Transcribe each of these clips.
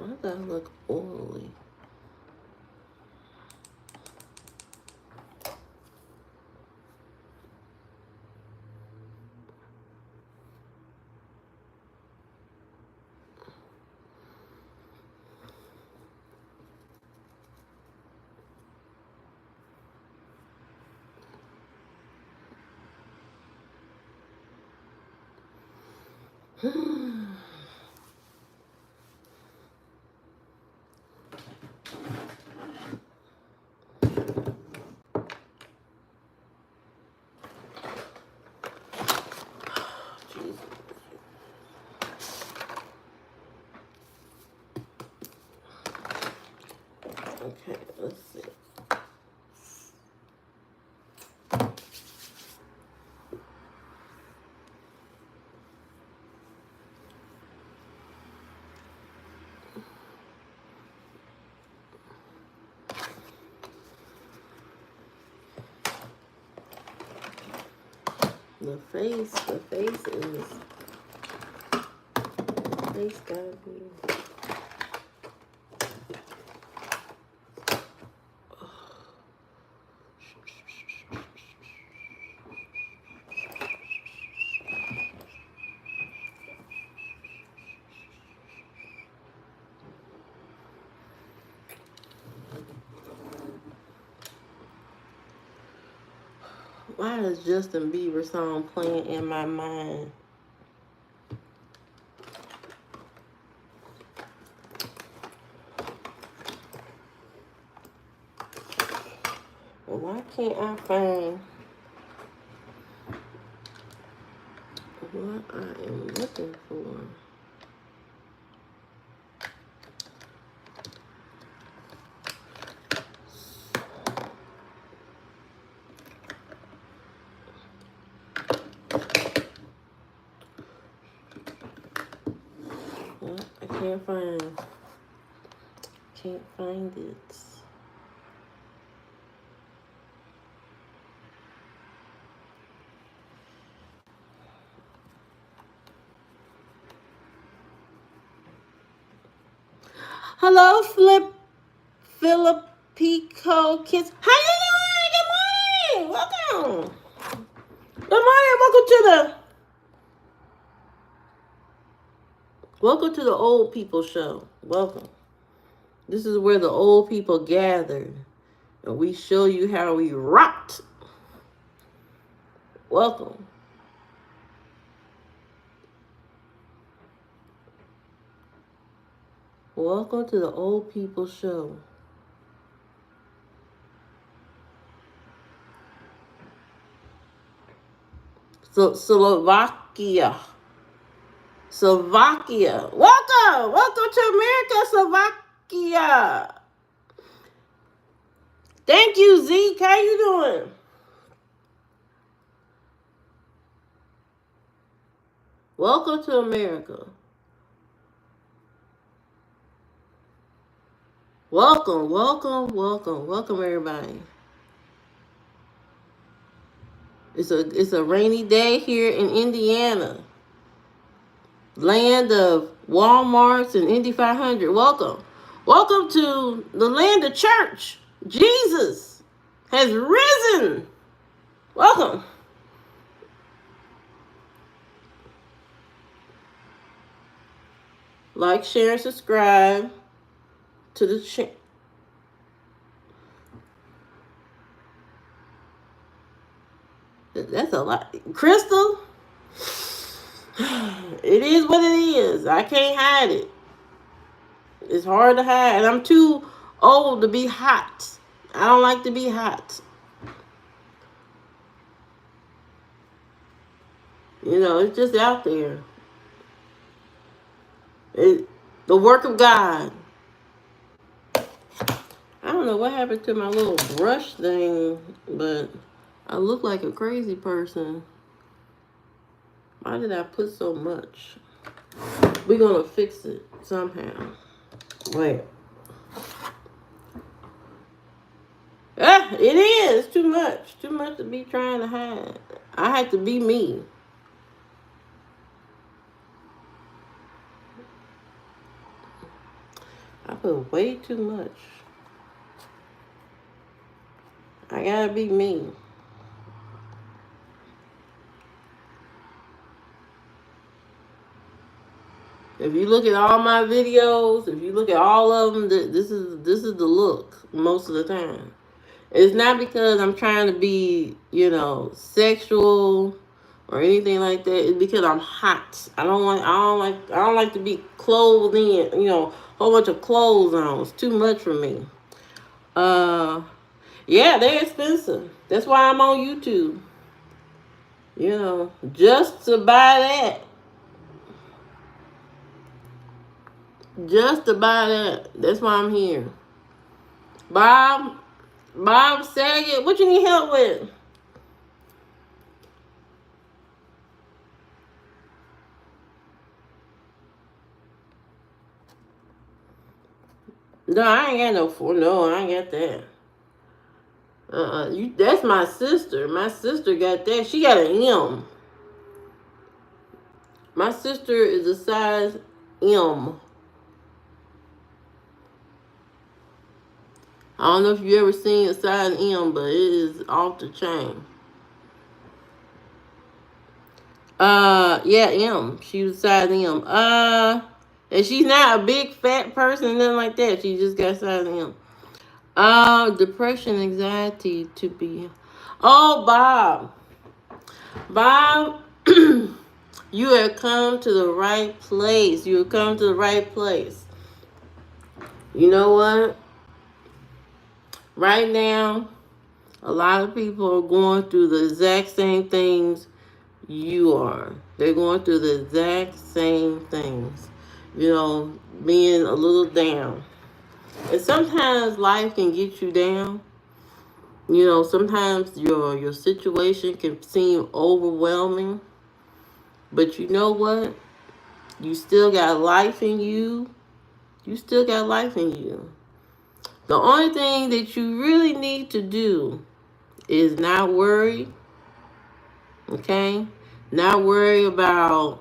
Why does that look oily? Okay, let's see. The face gotta be. Why is Justin Bieber song playing in my mind? Why can't I find what I am looking for? What? I can't find it. Hello, Filippico Kids. How you doing? Good morning. Welcome. Good morning. Welcome to the old people show. Welcome. This is where the old people gather, and we show you how we rocked. Welcome. Welcome to the old people show. So Slovakia. Welcome to America, Slovakia. Thank you, Zeke. How you doing? Welcome to America. Welcome, everybody. It's a rainy day here in Indiana, land of Walmarts and Indy 500. Welcome to the land of church. Jesus has risen. Welcome. Like, share, and subscribe to the channel. That's a lot. Crystal, it is what it is. I can't hide it. It's hard to hide. And I'm too old to be hot. I don't like to be hot. You know, it's just out there. The work of God. I don't know what happened to my little brush thing, but I look like a crazy person. Why did I put so much? We're going to fix it somehow. Wait. It is too much. Too much to be trying to hide. I had to be me. I put way too much. I gotta be me. If you look at all my videos, if you look at all of them, this is the look most of the time. It's not because I'm trying to be, sexual or anything like that. It's because I'm hot. I don't like to be clothed in, whole bunch of clothes on. It's too much for me. Yeah, they're expensive. That's why I'm on YouTube. Just to buy that. Just to buy that. That's why I'm here. Bob Saget, what you need help with? No, I ain't got no four. No, I ain't got that. That's my sister. My sister got that. She got an M. My sister is a size M. I don't know if you ever seen a size M, but it is off the chain. Yeah, M. She was size M. And she's not a big fat person, nothing like that. She just got size M. Depression, anxiety to be. Oh, Bob. Bob, you have come to the right place. You have come to the right place. You know what? Right now, a lot of people are going through the exact same things you are. They're going through the exact same things. Being a little down. And sometimes life can get you down. Sometimes your situation can seem overwhelming. But you know what? You still got life in you. You still got life in you. The only thing that you really need to do is not worry. Okay? Not worry about,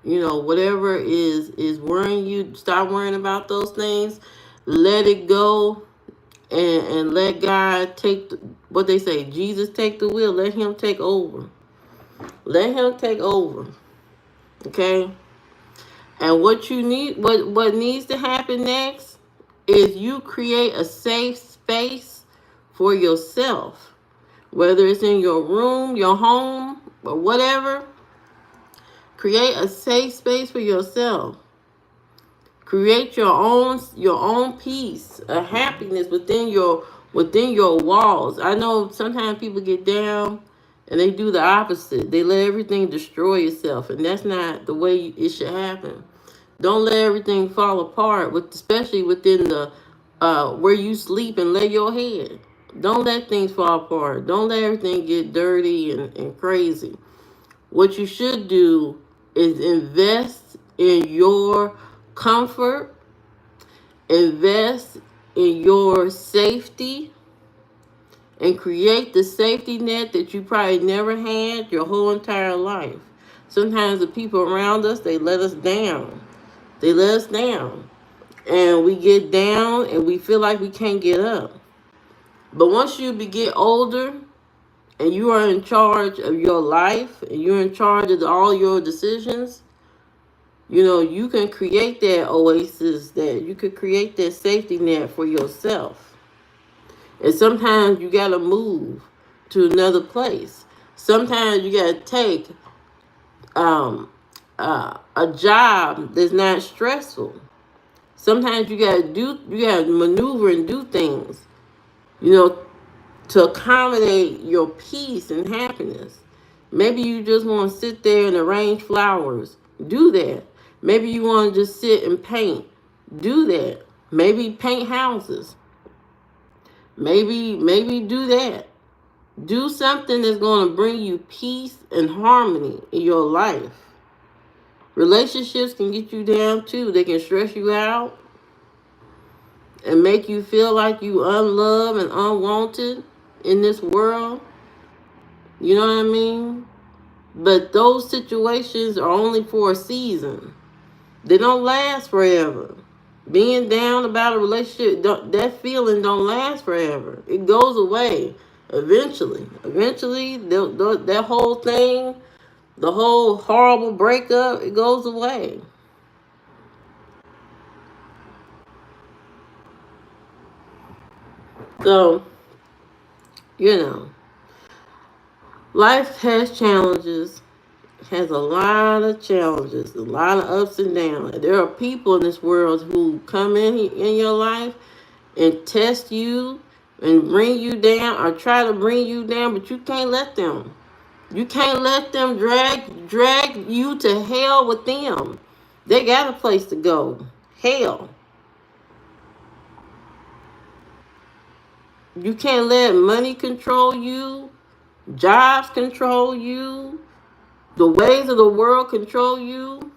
whatever is worrying you. Stop worrying about those things. Let it go and let God take what they say. Jesus take the wheel. Let him take over. Let him take over. Okay? And what you need, what needs to happen next is you create a safe space for yourself. Whether it's in your room, your home, or whatever, create a safe space for yourself. Create your own peace, a happiness within your walls. I know sometimes people get down and they do the opposite. They let everything destroy itself, and that's not the way it should happen. Don't let everything fall apart, especially within the where you sleep and lay your head. Don't let things fall apart. Don't let everything get dirty and crazy. What you should do is invest in your comfort, invest in your safety, and create the safety net that you probably never had your whole entire life. Sometimes the people around us, they let us down. They let us down. And we get down and we feel like we can't get up. But once you get older and you are in charge of your life and you're in charge of all your decisions, you can create that oasis, that you could create that safety net for yourself. And sometimes you got to move to another place. Sometimes you got to take a job that's not stressful. Sometimes you got to maneuver and do things, to accommodate your peace and happiness. Maybe you just want to sit there and arrange flowers. Do that. Maybe you want to just sit and paint. Do that. Maybe paint houses. Maybe do that. Do something that's going to bring you peace and harmony in your life. Relationships can get you down too. They can stress you out and make you feel like you unloved and unwanted in this world. You know what I mean? But those situations are only for a season. They don't last forever. Being down about a relationship, that feeling don't last forever. It goes away eventually. Eventually, that whole thing, the whole horrible breakup, it goes away. So, you know, life has challenges, has a lot of challenges, a lot of ups and downs. There are people in this world who come in your life and test you and bring you down or try to bring you down, but you can't let them. You can't let them drag you to hell with them. They got a place to go. Hell. You can't let money control you, jobs control you, the ways of the world control you.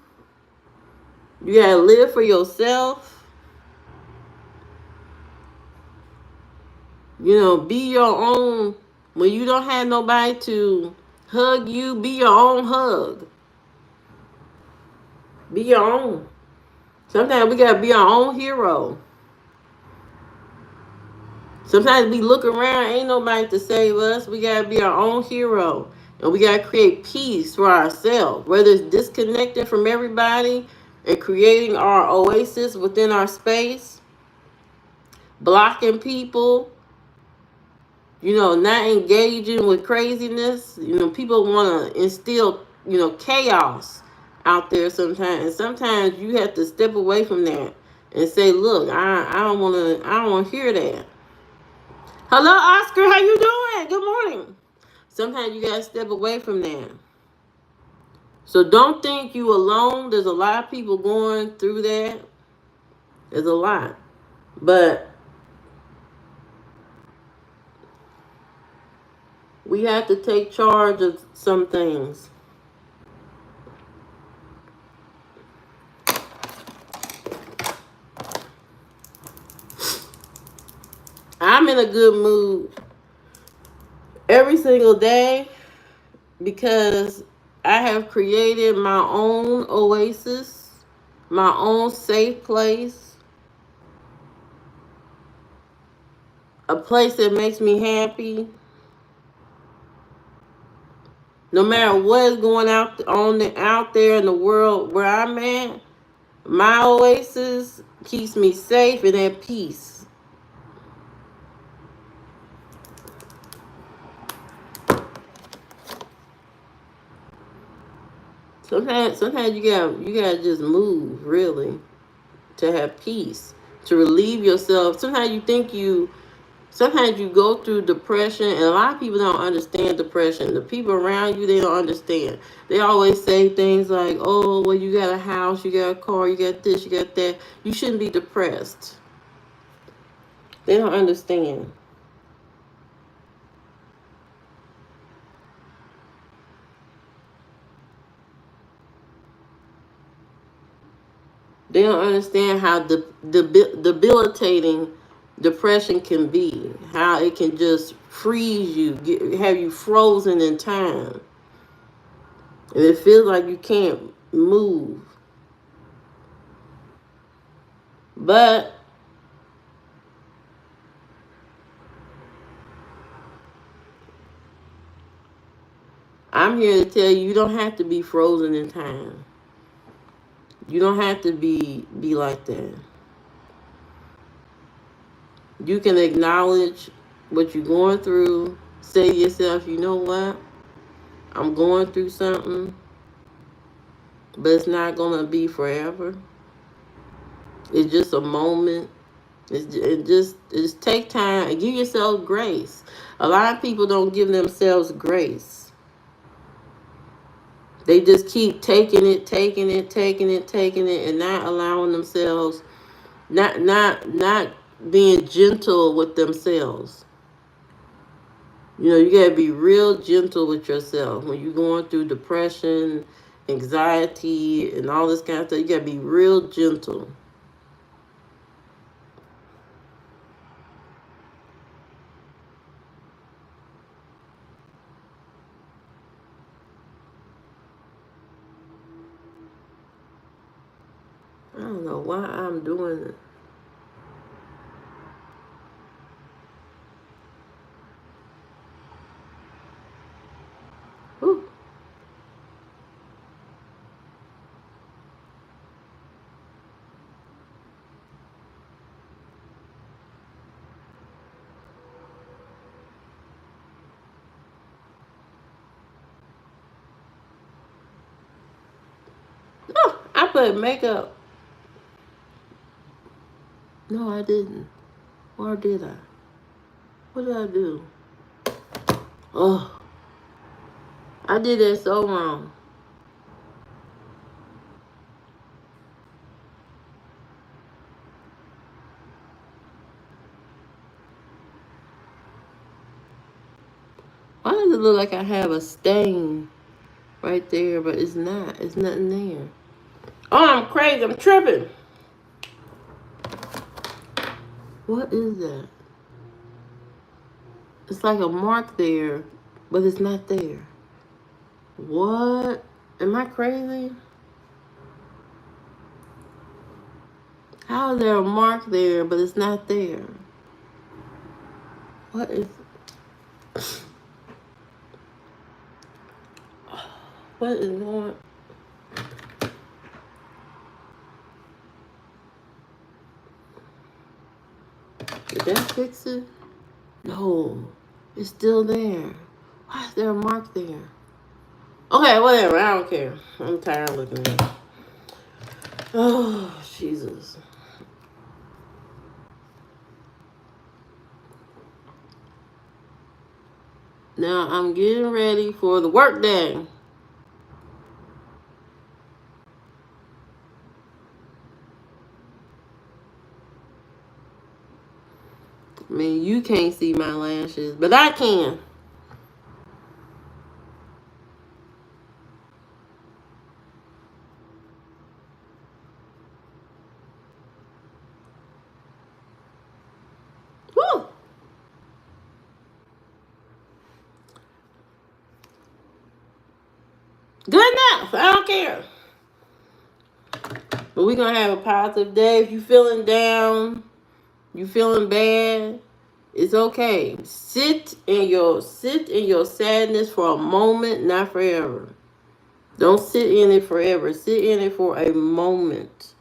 You gotta live for yourself. You know, be your own. When you don't have nobody to hug you, be your own hug. Be your own. Sometimes we gotta be our own hero. Sometimes we look around, ain't nobody to save us. We gotta be our own hero. And we gotta create peace for ourselves. Whether it's disconnecting from everybody and creating our oasis within our space, blocking people, not engaging with craziness. People wanna instill, chaos out there sometimes. And sometimes you have to step away from that and say, look, I don't wanna hear that. Hello, Oscar. How you doing? Good morning. Sometimes you gotta step away from that. So don't think you alone. There's a lot of people going through that. There's a lot. But we have to take charge of some things. I'm in a good mood every single day because I have created my own oasis, my own safe place, a place that makes me happy. No matter what is going out there in the world where I'm at, my oasis keeps me safe and at peace. Sometimes you gotta just move really to have peace, to relieve yourself. Sometimes you go through depression, and a lot of people don't understand depression. The people around you, they don't understand. They always say things like, oh, well, you got a house, you got a car, you got this, you got that. You shouldn't be depressed. They don't understand. They don't understand how debilitating depression can be. How it can just freeze you, have you frozen in time. And it feels like you can't move. But I'm here to tell you, you don't have to be frozen in time. You don't have to be like that. You can acknowledge what you're going through. Say to yourself, you know what? I'm going through something, but it's not going to be forever. It's just a moment. It just take time and give yourself grace. A lot of people don't give themselves grace. They just keep taking it, and not allowing themselves, not being gentle with themselves. You gotta be real gentle with yourself when you're going through depression, anxiety, and all this kind of stuff. You gotta be real gentle. I don't know why I'm doing it. Whew. Oh, I put makeup. No, I didn't. Or did I? What did I do? Oh, I did that so wrong. Why does it look like I have a stain right there, but it's not. It's nothing there. Oh, I'm crazy. I'm tripping. What is that? It's like a mark there, but it's not there. What? Am I crazy? How is there a mark there, but it's not there? What is... What is going... Did that fix it? No. It's still there. Why is there a mark there? Okay, whatever. I don't care. I'm tired of looking at it. Oh, Jesus. Now I'm getting ready for the work day. I mean, you can't see my lashes, but I can. Woo! Good enough. I don't care. But we're going to have a positive day. If you're feeling down, you feeling bad, it's okay. Sit in your sadness for a moment, not forever. Don't sit in it forever. Sit in it for a moment,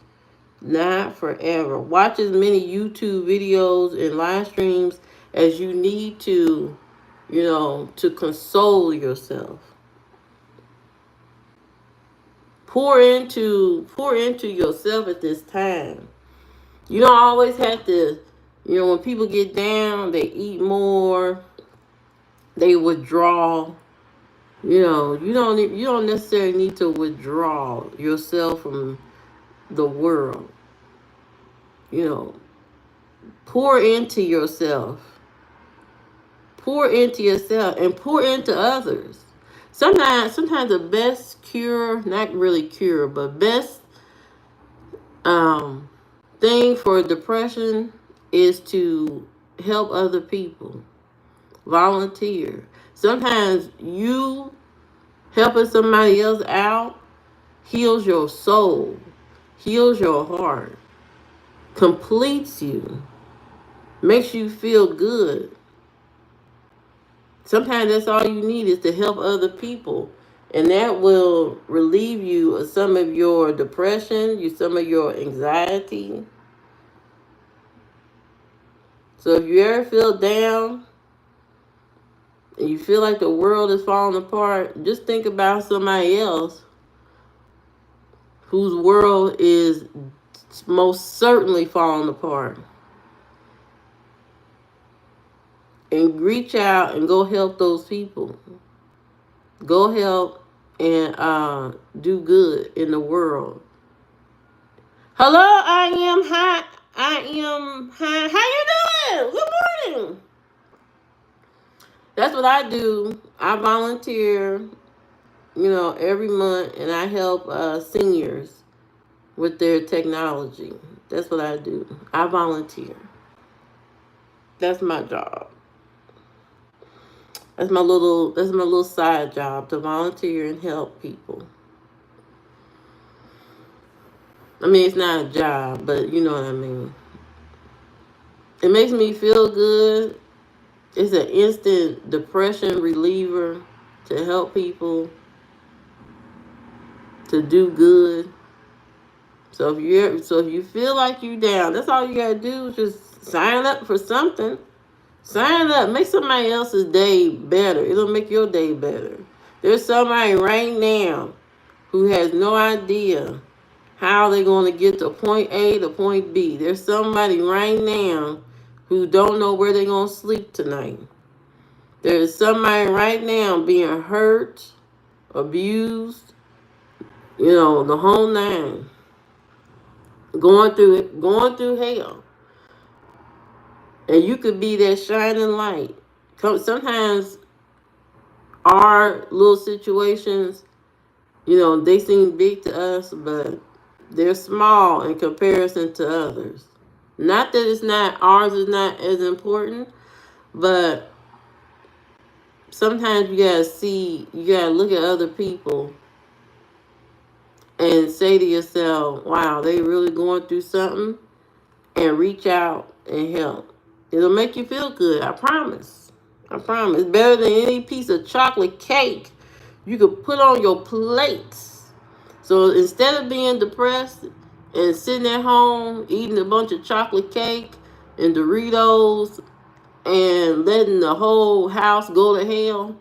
not forever. Watch as many YouTube videos and live streams as you need to, to console yourself. Pour into yourself at this time. You don't always have to, when people get down, they eat more, they withdraw. You don't necessarily need to withdraw yourself from the world. You know, pour into yourself. Pour into yourself and pour into others. Sometimes the best cure, not really cure, but best um thing for depression is to help other people. Volunteer. Sometimes you helping somebody else out heals your soul, heals your heart, completes you, makes you feel good. Sometimes that's all you need is to help other people. And that will relieve you of some of your depression, some of your anxiety. So if you ever feel down and you feel like the world is falling apart, just think about somebody else whose world is most certainly falling apart. And reach out and go help those people. Go help and do good in the world. Hello, I am hot. I am hot. How you doing? Good morning. That's what I do. I volunteer, every month, and I help seniors with their technology. That's what I do. I volunteer. That's my job. That's my little side job, to volunteer and help people. I mean, it's not a job, but you know what I mean. It makes me feel good. It's an instant depression reliever to help people to do good. So if you feel like you down, that's all you gotta do is just sign up for something. Sign up, make somebody else's day better. It'll make your day better. There's somebody right now who has no idea how they're going to get to point A to point B. There's somebody right now who don't know where they're going to sleep tonight. There's somebody right now being hurt, abused, the whole nine, going through hell. And you could be that shining light. Sometimes our little situations, they seem big to us, but they're small in comparison to others. Not that ours is not as important, but sometimes you gotta look at other people and say to yourself, wow, they really going through something, and reach out and help. It'll make you feel good, I promise. I promise. It's better than any piece of chocolate cake you could put on your plates. So instead of being depressed and sitting at home eating a bunch of chocolate cake and Doritos and letting the whole house go to hell,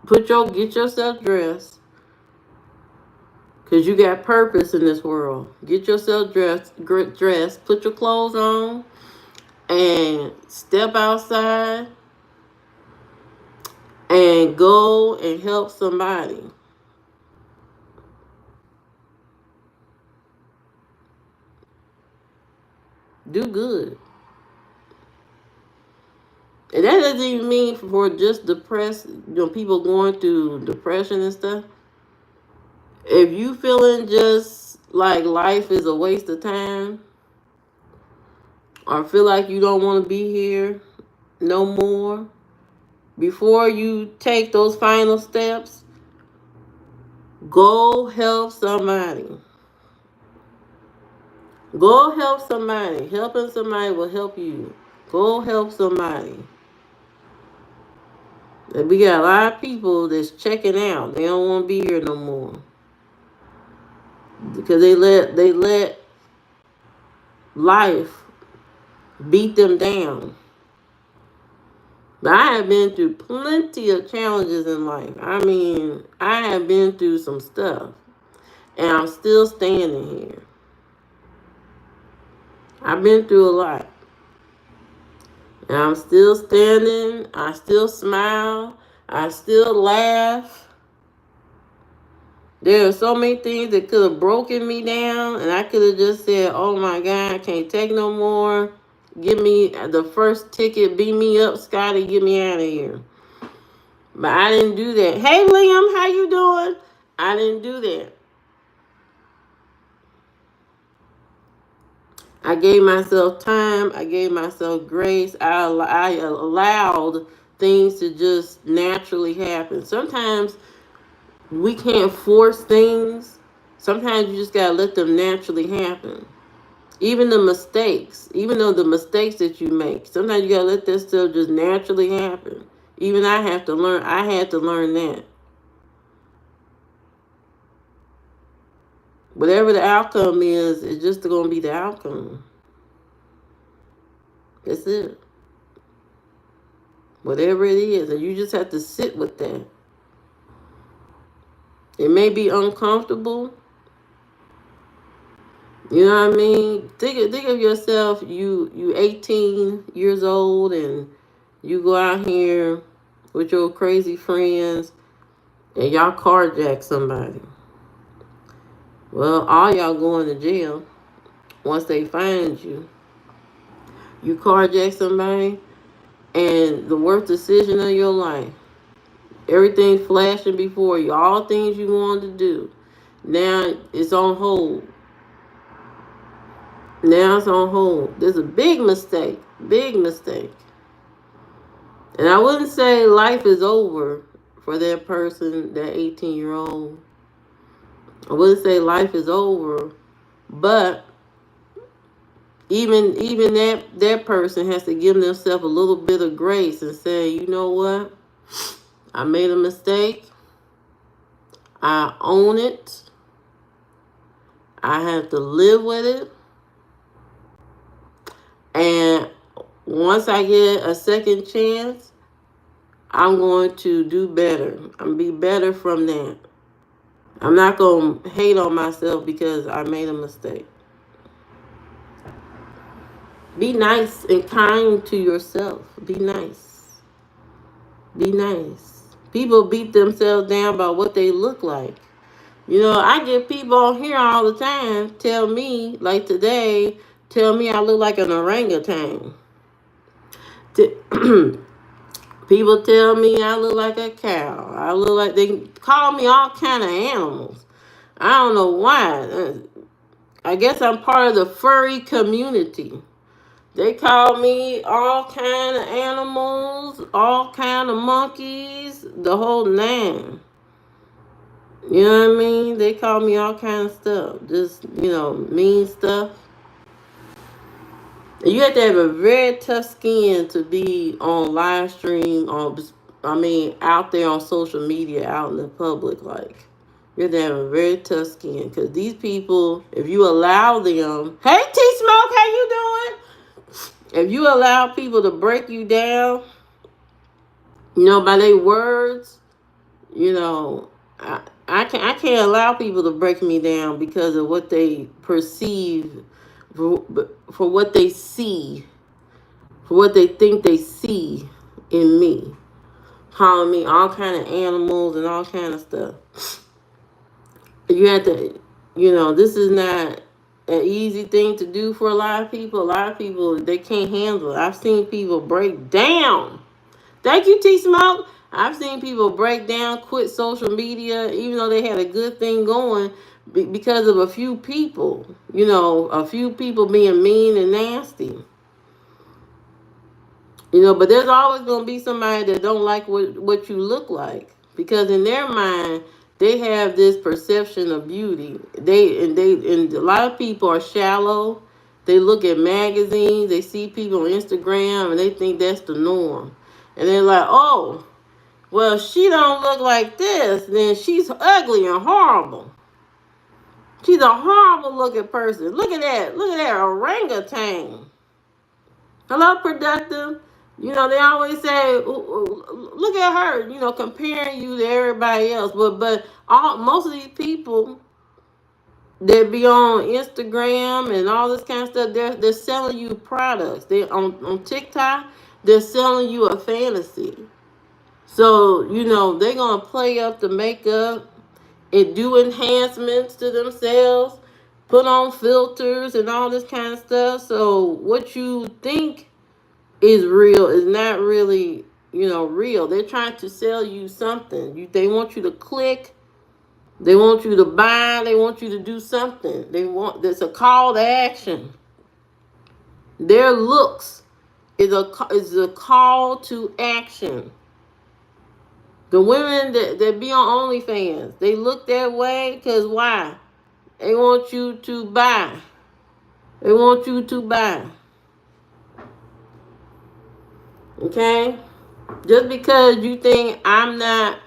get yourself dressed, because you got purpose in this world. Get yourself dressed, put your clothes on, and step outside and go and help somebody. Do good. And that doesn't even mean for just depressed, people going through depression and stuff. If you feeling just like life is a waste of time, or feel like you don't want to be here no more, before you take those final steps, go help somebody. Go help somebody. Helping somebody will help you. Go help somebody. And we got a lot of people that's checking out. They don't want to be here no more, because they let life beat them down. But I have been through plenty of challenges in life. I mean, I have been through some stuff, and I'm still standing here. I've been through a lot, and I'm still standing. I still smile. I still laugh. There are so many things that could have broken me down, and I could have just said, oh my God, I can't take no more. Give me the first ticket, beat me up, Scotty, get me out of here. But I didn't do that. Hey, Liam, how you doing? I didn't do that. I gave myself time. I gave myself grace. I allowed things to just naturally happen. Sometimes we can't force things. Sometimes you just got to let them naturally happen. Even the mistakes, even though the mistakes that you make, sometimes you got to let that stuff just naturally happen. Even I had to learn that. Whatever the outcome is, it's just going to be the outcome. That's it. Whatever it is, and you just have to sit with that. It may be uncomfortable. You know what I mean? Think of yourself, you 18 years old, and you go out here with your crazy friends and y'all carjack somebody. Well, all y'all going to jail once they find you. You carjack somebody, and the worst decision of your life. Everything flashing before you, all things you wanted to do. Now it's on hold. Now it's on hold. There's a big mistake. Big mistake. And I wouldn't say life is over for that person, that 18-year-old. I wouldn't say life is over, But even that person has to give themselves a little bit of grace and say, you know what? I made a mistake. I own it. I have to live with it. And once I get a second chance, I'm going to do better. I'm be better from that. I'm not going to hate on myself because I made a mistake. Be nice and kind to yourself. Be nice. Be nice. People beat themselves down by what they look like. You know, I get people on here all the time tell me, like today, tell me I look like an orangutan. People tell me I look like a cow. I look like, they call me all kind of animals. I don't know why. I guess I'm part of the furry community. They call me all kind of animals, all kind of monkeys, the whole nine. You know what I mean? They call me all kind of stuff. Just, mean stuff. You have to have a very tough skin to be on live stream, out there on social media, out in the public. Like, you have to have a very tough skin. Because these people, if you allow them, hey T-Smoke, how you doing? If you allow people to break you down, by their words, I can't allow people to break me down because of what they perceive, for what they see, for what they think they see in me, calling me all kind of animals and all kind of stuff. You have to, this is not an easy thing to do for a lot of people. A lot of people, they can't handle it. I've seen people break down. Thank you, T Smoke. I've seen people break down, quit social media, even though they had a good thing going, because of a few people. A few people being mean and nasty. But there's always going to be somebody that don't like what you look like, because in their mind they have this perception of beauty. And a lot of people are shallow. They look at magazines, they see people on Instagram, and they think that's the norm. And they're like, oh, well, she don't look like this, then she's ugly and horrible. She's a horrible looking person. Look at that. Look at that orangutan. Hello, productive. They always say, look at her, comparing you to everybody else. But most of these people that be on Instagram and all this kind of stuff, they're selling you products. They on TikTok, they're selling you a fantasy. So, they're going to play up the makeup and do enhancements to themselves, put on filters and all this kind of stuff. So what you think is real is not really, real. They're trying to sell you something. They want you to click. They want you to buy. They want you to do something. There's a call to action. Their looks is a call to action. The women that be on OnlyFans, they look that way because why? They want you to buy. They want you to buy. Okay? Just because you think I'm not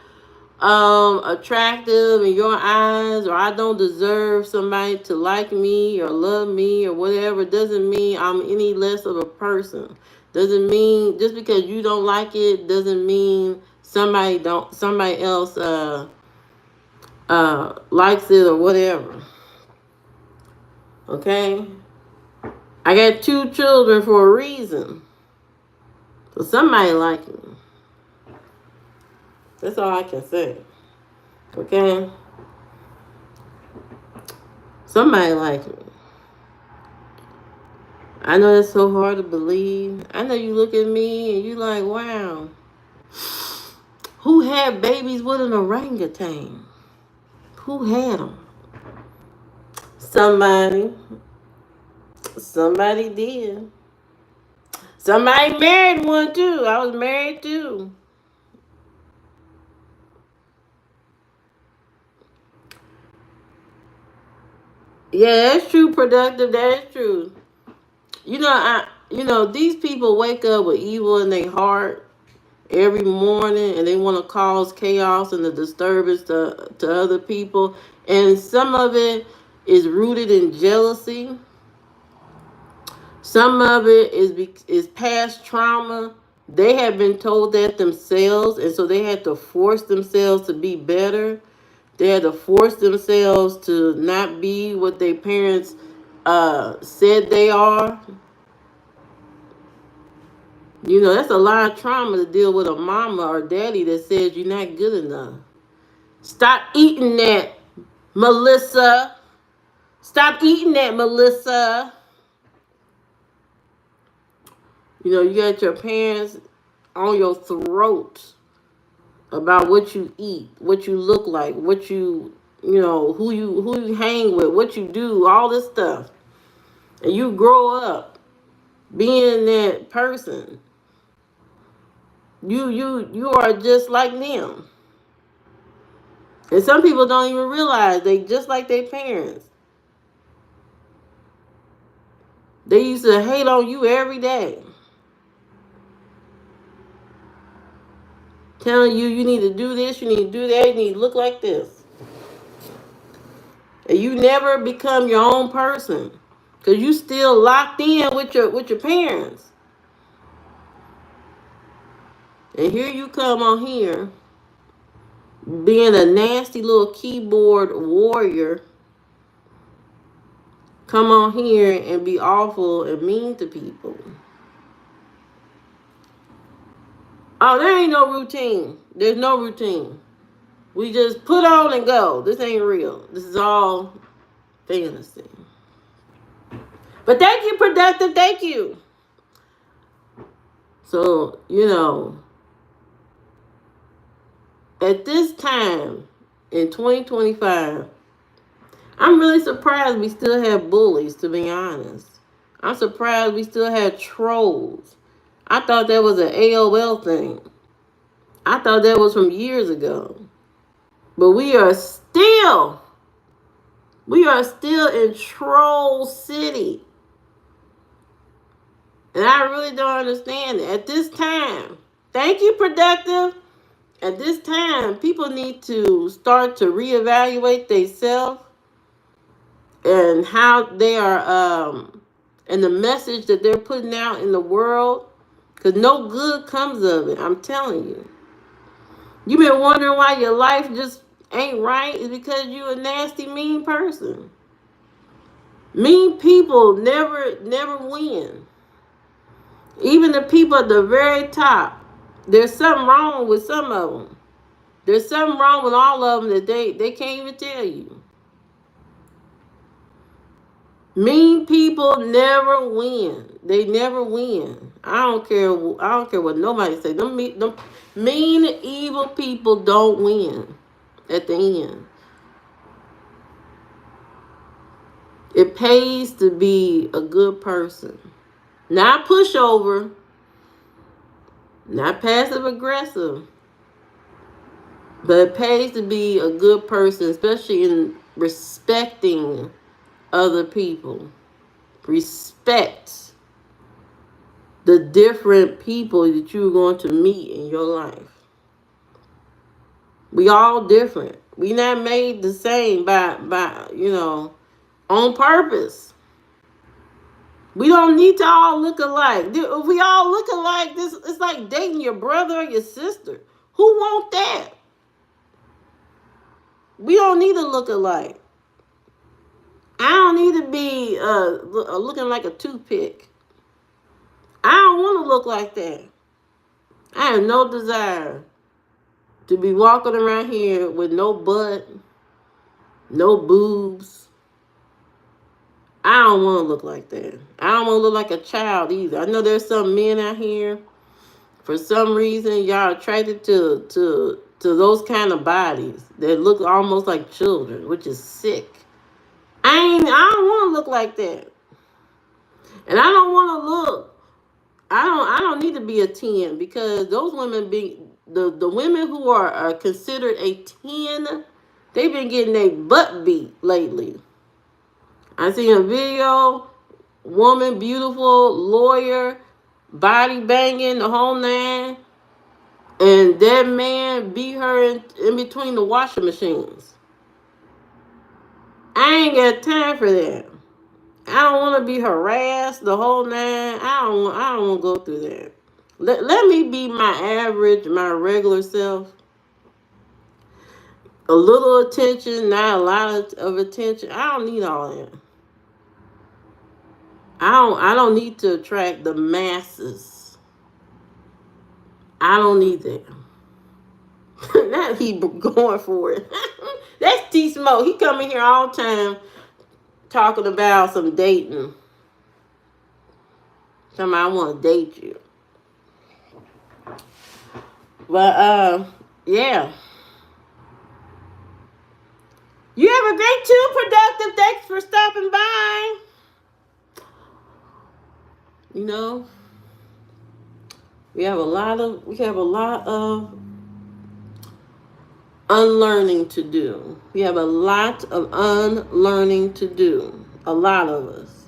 attractive in your eyes, or I don't deserve somebody to like me or love me or whatever, doesn't mean I'm any less of a person. Doesn't mean, just because you don't like it doesn't mean somebody else likes it or whatever. Okay? I got 2 children for a reason. So somebody like me. That's all I can say. Okay? Somebody like me. I know it's so hard to believe. I know you look at me and you like, wow. Who had babies with an orangutan? Who had them? Somebody. Somebody did. Somebody married one too. I was married too. Yeah, that's true, productive. That is true. These people wake up with evil in their heart every morning, and they want to cause chaos and the disturbance to other people. And some of it is rooted in jealousy. Some of it is past trauma. They have been told that themselves, and so they had to force themselves to be better. They had to force themselves to not be what their parents said they are. That's a lot of trauma to deal with a mama or daddy that says you're not good enough. Stop eating that, Melissa. Stop eating that, Melissa. You got your parents on your throat about what you eat, what you look like, who you hang with, what you do, all this stuff. And you grow up being that person. You are just like them. And some people don't even realize they just like their parents. They used to hate on you every day. Telling you need to do this, you need to do that, you need to look like this. And you never become your own person. Because you still locked in with your parents. And here you come on here being a nasty little keyboard warrior. Come on here and be awful and mean to people. Oh, there ain't no routine. There's no routine. We just put on and go. This ain't real. This is all fantasy. But thank you, productive. Thank you. So, at this time in 2025, I'm really surprised we still have bullies, to be honest. I'm surprised we still have trolls. I thought that was an AOL thing. I thought that was from years ago. But we are still in Troll City. And I really don't understand it. At this time, thank you, productive. At this time, people need to start to reevaluate themselves and how they are, and the message that they're putting out in the world. Because no good comes of it, I'm telling you. You've been wondering why your life just ain't right. It's because you're a nasty, mean person. Mean people never win. Even the people at the very top, there's something wrong with some of them. There's something wrong with all of them that they can't even tell you. Mean people never win. They never win. I don't care what nobody say. Them mean, evil people don't win at the end. It pays to be a good person. Not pushover. Not passive aggressive. But it pays to be a good person, especially in respecting other people. Respect the different people that you're going to meet in your life. We all different. We not made the same by on purpose. We don't need to all look alike. If we all look alike, it's like dating your brother or your sister. Who want that? We don't need to look alike. I don't need to be looking like a toothpick. I don't want to look like that. I have no desire to be walking around here with no butt, no boobs. I don't want to look like that. I don't want to look like a child either. I know there's some men out here, for some reason, y'all attracted to those kind of bodies that look almost like children, which is sick. I don't want to look like that. And I don't want to look. I don't need to be a 10, because those women the women who are considered a 10, they've been getting their butt beat lately. I seen a video, woman, beautiful, lawyer, body banging, the whole nine. And that man beat her in between the washing machines. I ain't got time for that. I don't want to be harassed the whole nine. I don't want to go through that. Let me be my average, my regular self. A little attention, not a lot of attention. I don't need all that. I don't need to attract the masses. I don't need that. Not he going for it. That's T Smoke. He come in here all the time talking about some dating. Somebody I want to date you. But yeah. You have a great too productive. Thanks for stopping by. You know, we have a lot of unlearning to do. We have a lot of unlearning to do. A lot of us.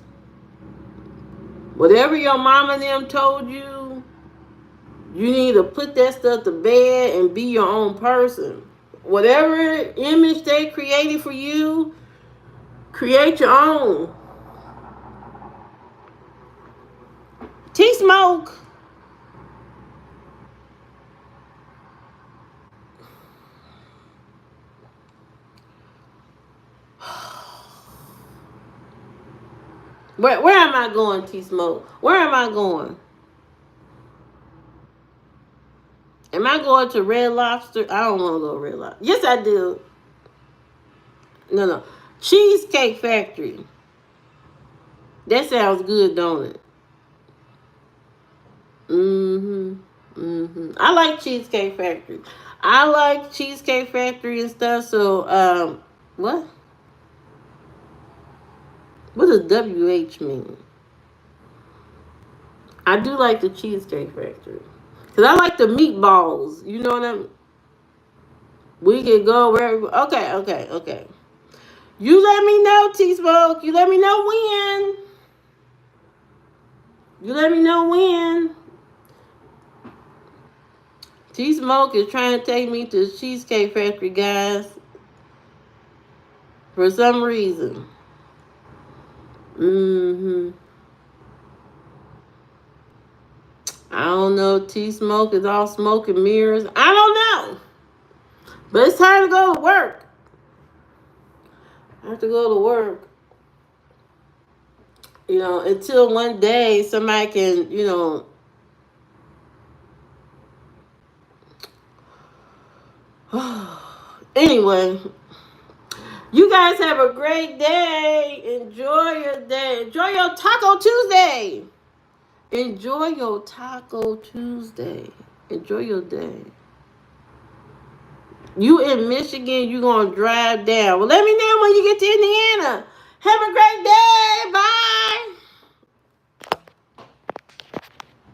Whatever your mama and them told you, you need to put that stuff to bed and be your own person. Whatever image they created for you, create your own. T Smoke. Where am I going, T Smoke? Where am I going? Am I going to Red Lobster? I don't want to go to Red Lobster. Yes, I do. No. Cheesecake Factory. That sounds good, don't it? I like Cheesecake Factory. I like Cheesecake Factory and stuff. So, what? What does WH mean? I do like the Cheesecake Factory. Because I like the meatballs. You know what I mean? We can go wherever. Okay. You let me know, T-Smoke. You let me know when. T-Smoke is trying to take me to the Cheesecake Factory, guys. For some reason. I don't know. T-Smoke is all smoke and mirrors. I don't know. But it's time to go to work. I have to go to work. You know, until one day somebody can, anyway, you guys have a great day. Enjoy your day. Enjoy your Taco Tuesday. Enjoy your Taco Tuesday. Enjoy your day. You in Michigan, you going to drive down. Well, let me know when you get to Indiana. Have a great day. Bye.